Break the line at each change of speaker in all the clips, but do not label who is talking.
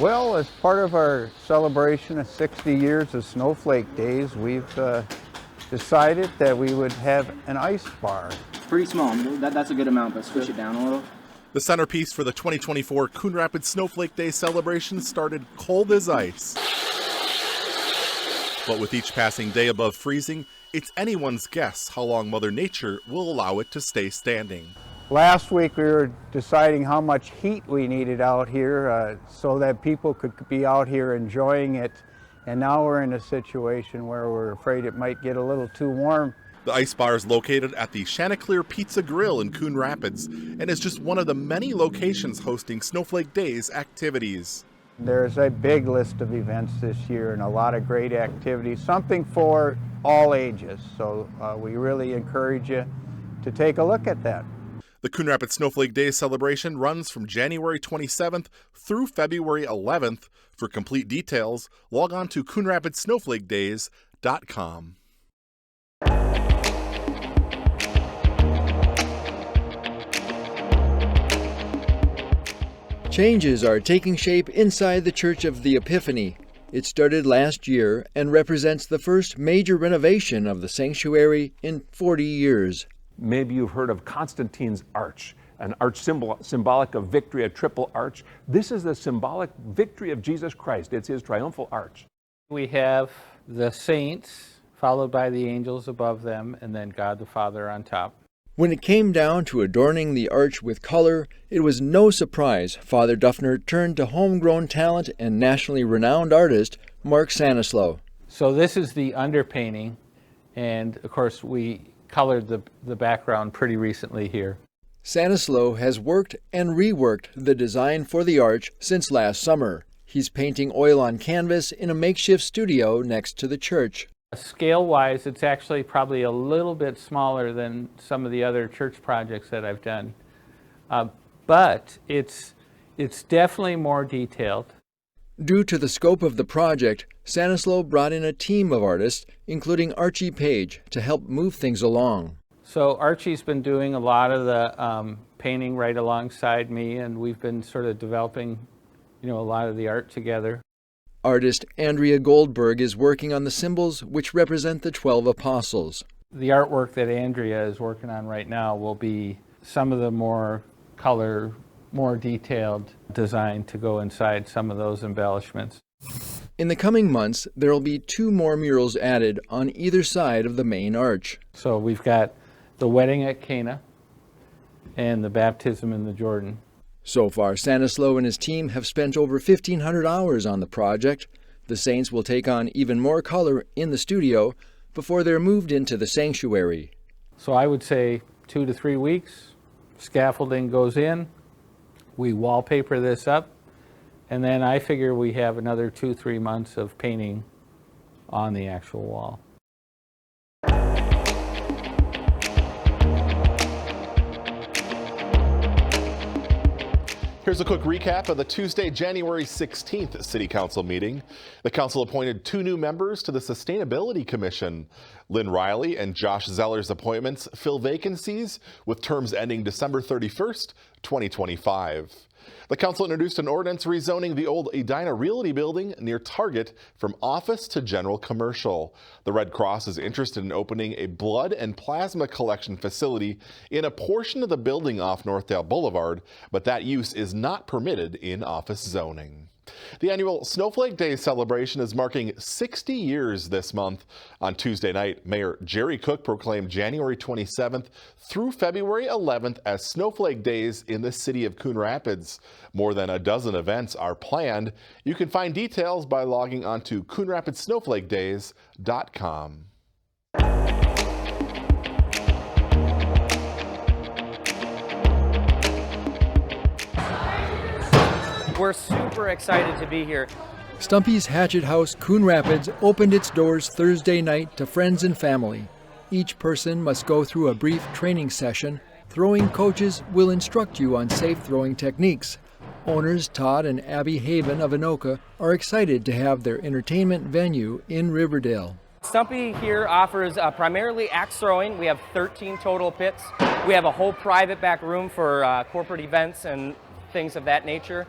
Well, as part of our celebration of 60 years of Snowflake Days, we've decided that we would have an ice bar.
Pretty small. That's a good amount, but squish it down a little.
The centerpiece for the 2024 Coon Rapids Snowflake Day celebration started cold as ice. But with each passing day above freezing, it's anyone's guess how long Mother Nature will allow it to stay standing.
Last week we were deciding how much heat we needed out here so that people could be out here enjoying it. And now we're in a situation where we're afraid it might get a little too warm.
The ice bar is located at the Chanticleer Pizza Grill in Coon Rapids and is just one of the many locations hosting Snowflake Days activities.
There's a big list of events this year and a lot of great activities, something for all ages. So we really encourage you to take a look at that.
The Coon Rapids Snowflake Days celebration runs from January 27th through February 11th. For complete details, log on to coonrapidssnowflakedays.com.
Changes are taking shape inside the Church of the Epiphany. It started last year and represents the first major renovation of the sanctuary in 40 years.
Maybe you've heard of Constantine's arch, an arch symbolic of victory, a triple arch. This is the symbolic victory of Jesus Christ. It's his triumphal arch.
We have the saints, followed by the angels above them, and then God the Father on top.
When it came down to adorning the arch with color, it was no surprise Father Duffner turned to homegrown talent and nationally renowned artist Mark Sanislow.
So this is the underpainting, and of course we colored the background pretty recently here.
Sanislow has worked and reworked the design for the arch since last summer. He's painting oil on canvas in a makeshift studio next to the church.
Scale-wise, it's actually probably a little bit smaller than some of the other church projects that I've done. But it's definitely more detailed.
Due to the scope of the project, Sanislow brought in a team of artists, including Archie Page, to help move things along.
So Archie's been doing a lot of the painting right alongside me, and we've been sort of developing, a lot of the art together.
Artist Andrea Goldberg is working on the symbols which represent the 12 apostles.
The artwork that Andrea is working on right now will be some of the more color, more detailed design to go inside some of those embellishments.
In the coming months, there will be 2 more murals added on either side of the main arch.
So we've got the wedding at Cana and the baptism in the Jordan.
So far, Sanislow and his team have spent over 1,500 hours on the project. The saints will take on even more color in the studio before they're moved into the sanctuary.
So I would say 2 to 3 weeks. Scaffolding goes in. We wallpaper this up. And then I figure we have another 2-3 months of painting on the actual wall.
Here's a quick recap of the Tuesday, January 16th City Council meeting. The council appointed 2 new members to the Sustainability Commission. Lynn Riley and Josh Zeller's appointments fill vacancies with terms ending December 31st, 2025. The council introduced an ordinance rezoning the old Edina Realty building near Target from office to general commercial. The Red Cross is interested in opening a blood and plasma collection facility in a portion of the building off Northdale Boulevard, but that use is not permitted in office zoning. The annual Snowflake Day celebration is marking 60 years this month. On Tuesday night, Mayor Jerry Cook proclaimed January 27th through February 11th as Snowflake Days in the city of Coon Rapids. More than a dozen events are planned. You can find details by logging on to coonrapidssnowflakedays.com.
We're super excited to be here.
Stumpy's Hatchet House, Coon Rapids, opened its doors Thursday night to friends and family. Each person must go through a brief training session. Throwing coaches will instruct you on safe throwing techniques. Owners Todd and Abby Haven of Anoka are excited to have their entertainment venue in Riverdale.
Stumpy here offers primarily axe throwing. We have 13 total pits. We have a whole private back room for corporate events and things of that nature.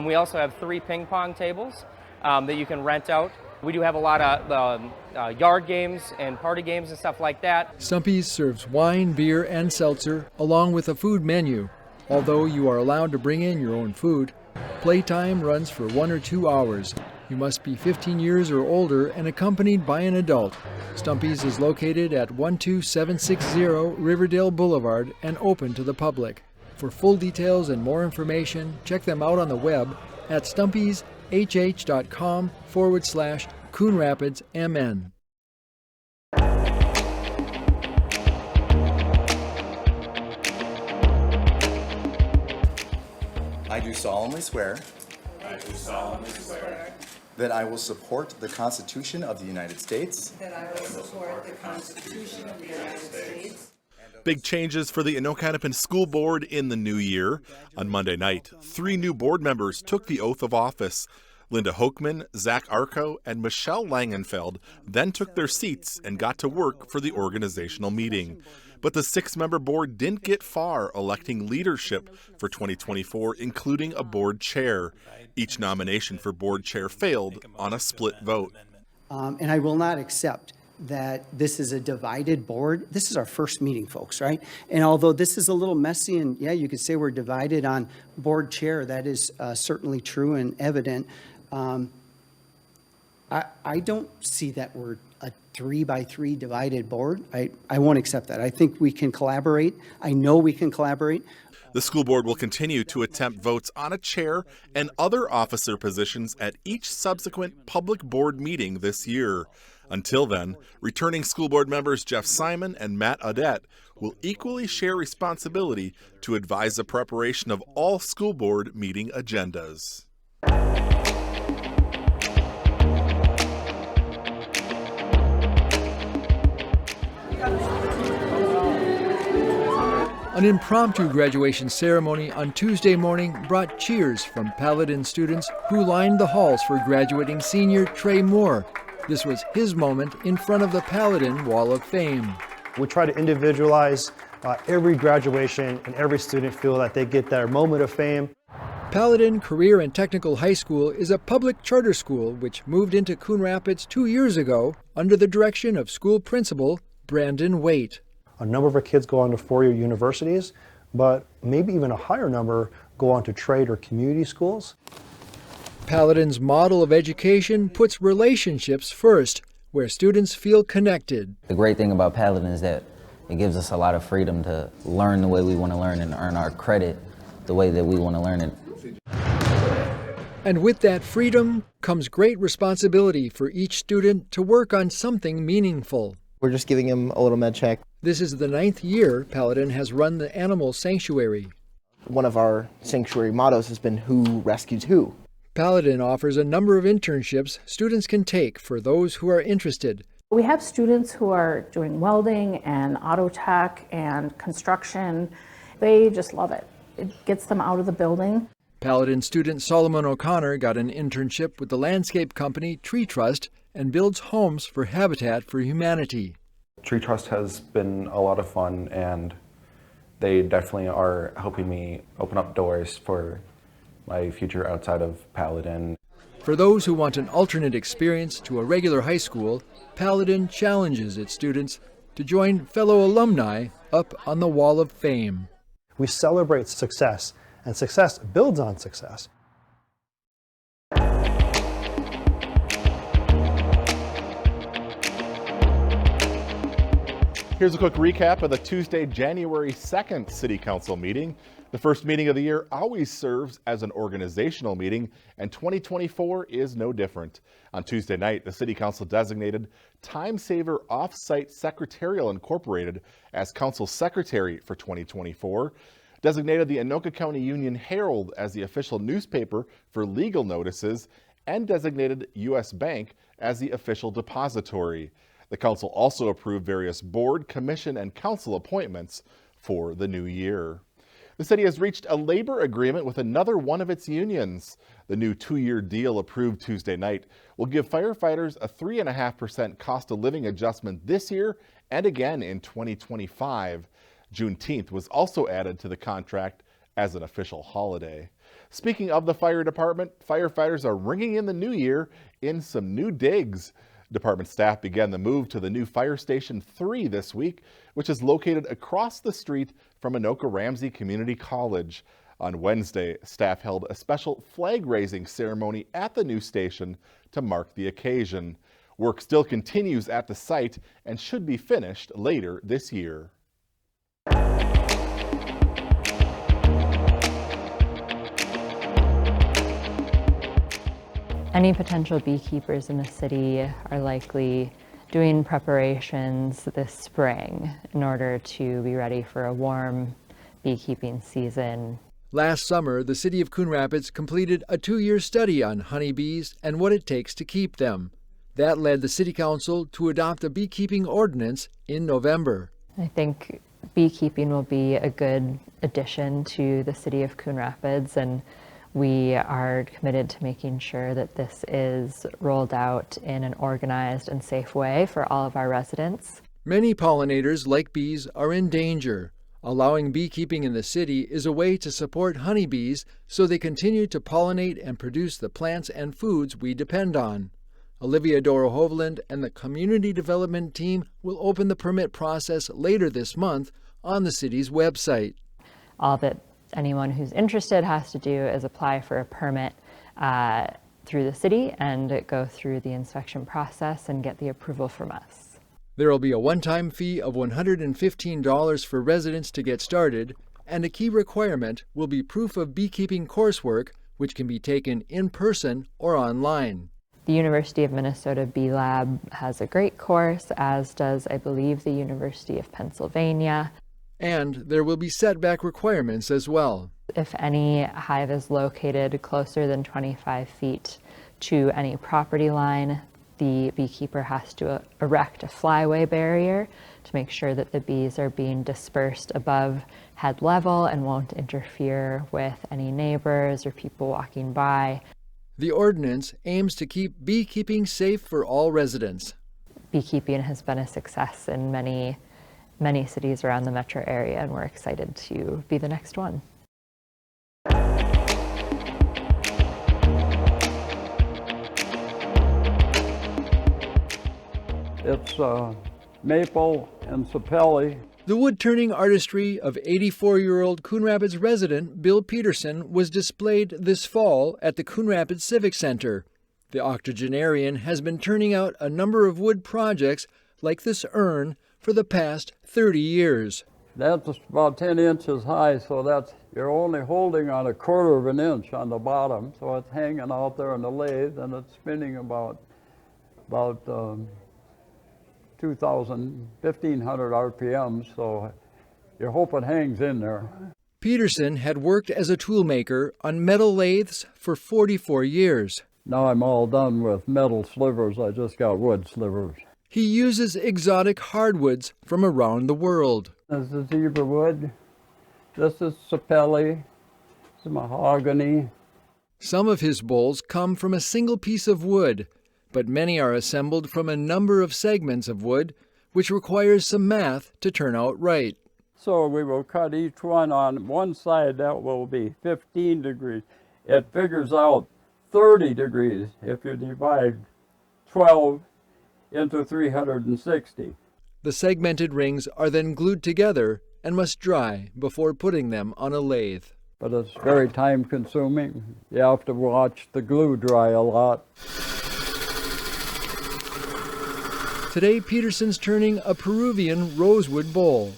We also have 3 ping pong tables that you can rent out. We do have a lot of yard games and party games and stuff like that.
Stumpy's serves wine, beer, and seltzer, along with a food menu. Although you are allowed to bring in your own food, playtime runs for 1 or 2 hours. You must be 15 years or older and accompanied by an adult. Stumpy's is located at 12760 Riverdale Boulevard and open to the public. For full details and more information, check them out on the web at stumpyshh.com/Coon Rapids MN.
I do solemnly swear. That I will support the Constitution of the United States.
Big changes for the Anoka School Board in the new year. On Monday night, 3 new board members took the oath of office. Linda Hochman, Zach Arco, and Michelle Langenfeld then took their seats and got to work for the organizational meeting. But the 6-member board didn't get far electing leadership for 2024, including a board chair. Each nomination for board chair failed on a split vote.
And I will not accept that this is a divided board. This is our first meeting, folks, right? And although this is a little messy, and yeah, you could say we're divided on board chair, that is certainly true and evident. I don't see that we're a 3-by-3 divided board. I won't accept that. I think we can collaborate. I know we can collaborate.
The school board will continue to attempt votes on a chair and other officer positions at each subsequent public board meeting this year. Until then, returning school board members Jeff Simon and Matt Audette will equally share responsibility to advise the preparation of all school board meeting agendas.
An impromptu graduation ceremony on Tuesday morning brought cheers from Paladin students who lined the halls for graduating senior Trey Moore. This was his moment in front of the Paladin Wall of Fame.
We try to individualize every graduation and every student feel that they get their moment of fame.
Paladin Career and Technical High School is a public charter school which moved into Coon Rapids 2 years ago under the direction of school principal Brandon Waite.
A number of our kids go on to 4-year universities, but maybe even a higher number go on to trade or community schools.
Paladin's model of education puts relationships first, where students feel connected.
The great thing about Paladin is that it gives us a lot of freedom to learn the way we want to learn and earn our credit the way that we want to learn it.
And with that freedom comes great responsibility for each student to work on something meaningful.
We're just giving him a little med check.
This is the 9th year Paladin has run the animal sanctuary.
One of our sanctuary mottos has been who rescues who.
Paladin offers a number of internships students can take for those who are interested.
We have students who are doing welding and auto tech and construction. They just love it. It gets them out of the building.
Paladin student Solomon O'Connor got an internship with the landscape company Tree Trust and builds homes for Habitat for Humanity.
Tree Trust has been a lot of fun, and they definitely are helping me open up doors for my future outside of Paladin.
For those who want an alternate experience to a regular high school, Paladin challenges its students to join fellow alumni up on the Wall of Fame.
We celebrate success, and success builds on success.
Here's a quick recap of the Tuesday, January 2nd City Council meeting. The first meeting of the year always serves as an organizational meeting, and 2024 is no different. On Tuesday night, the City Council designated Time Saver Off-Site Secretarial Incorporated as Council Secretary for 2024, designated the Anoka County Union Herald as the official newspaper for legal notices, and designated U.S. Bank as the official depository. The council also approved various board, commission, and council appointments for the new year. The city has reached a labor agreement with another one of its unions. The new 2-year deal approved Tuesday night will give firefighters a 3.5% cost of living adjustment this year and again in 2025. Juneteenth was also added to the contract as an official holiday. Speaking of the fire department, firefighters are ringing in the new year in some new digs. Department staff began the move to the new Fire Station 3 this week, which is located across the street from Anoka Ramsey Community College. On Wednesday, staff held a special flag-raising ceremony at the new station to mark the occasion. Work still continues at the site and should be finished later this year.
Any potential beekeepers in the city are likely doing preparations this spring in order to be ready for a warm beekeeping season.
Last summer, the city of Coon Rapids completed a 2-year study on honeybees and what it takes to keep them. That led the city council to adopt a beekeeping ordinance in November.
I think beekeeping will be a good addition to the city of Coon Rapids, and we are committed to making sure that this is rolled out in an organized and safe way for all of our residents.
Many pollinators, like bees, are in danger. Allowing beekeeping in the city is a way to support honeybees so they continue to pollinate and produce the plants and foods we depend on. Olivia Doro-Hovland and the Community Development Team will open the permit process later this month on the city's website.
All that anyone who's interested has to do is apply for a permit through the city and go through the inspection process and get the approval from us.
There will be a one-time fee of $115 for residents to get started, and a key requirement will be proof of beekeeping coursework, which can be taken in person or online.
The University of Minnesota Bee Lab has a great course, as does, I believe, the University of Pennsylvania.
And there will be setback requirements as well.
If any hive is located closer than 25 feet to any property line, the beekeeper has to erect a flyway barrier to make sure that the bees are being dispersed above head level and won't interfere with any neighbors or people walking by.
The ordinance aims to keep beekeeping safe for all residents.
Beekeeping has been a success in many cities around the metro area, and we're excited to be the next one.
It's maple and sapelli.
The wood-turning artistry of 84-year-old Coon Rapids resident Bill Peterson was displayed this fall at the Coon Rapids Civic Center. The octogenarian has been turning out a number of wood projects like this urn for the past 30 years.
That's about 10 inches high, so you're only holding on 1/4 of an inch on the bottom, so it's hanging out there on the lathe, and it's spinning about 1,500 RPMs, so you hope it hangs in there.
Peterson had worked as a toolmaker on metal lathes for 44 years.
Now I'm all done with metal slivers, I just got wood slivers.
He uses exotic hardwoods from around the world.
This is zebra wood, this is sapelli, this is mahogany.
Some of his bowls come from a single piece of wood, but many are assembled from a number of segments of wood, which requires some math to turn out right.
So we will cut each one on one side, that will be 15 degrees. It figures out 30 degrees if you divide 12 into 360.
The segmented rings are then glued together and must dry before putting them on a lathe.
But it's very time consuming. You have to watch the glue dry a lot.
Today, Peterson's turning a Peruvian rosewood bowl.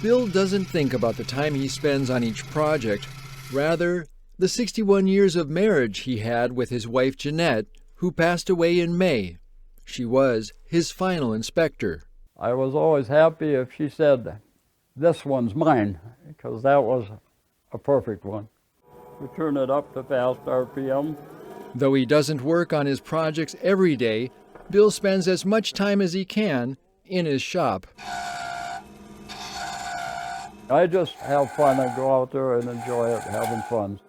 Bill doesn't think about the time he spends on each project. Rather, the 61 years of marriage he had with his wife Jeanette, who passed away in May. She was his final inspector.
I was always happy if she said, "This one's mine," because that was a perfect one. We turn it up to fast RPM.
Though he doesn't work on his projects every day, Bill spends as much time as he can in his shop.
I just have fun. I go out there and enjoy it, having fun.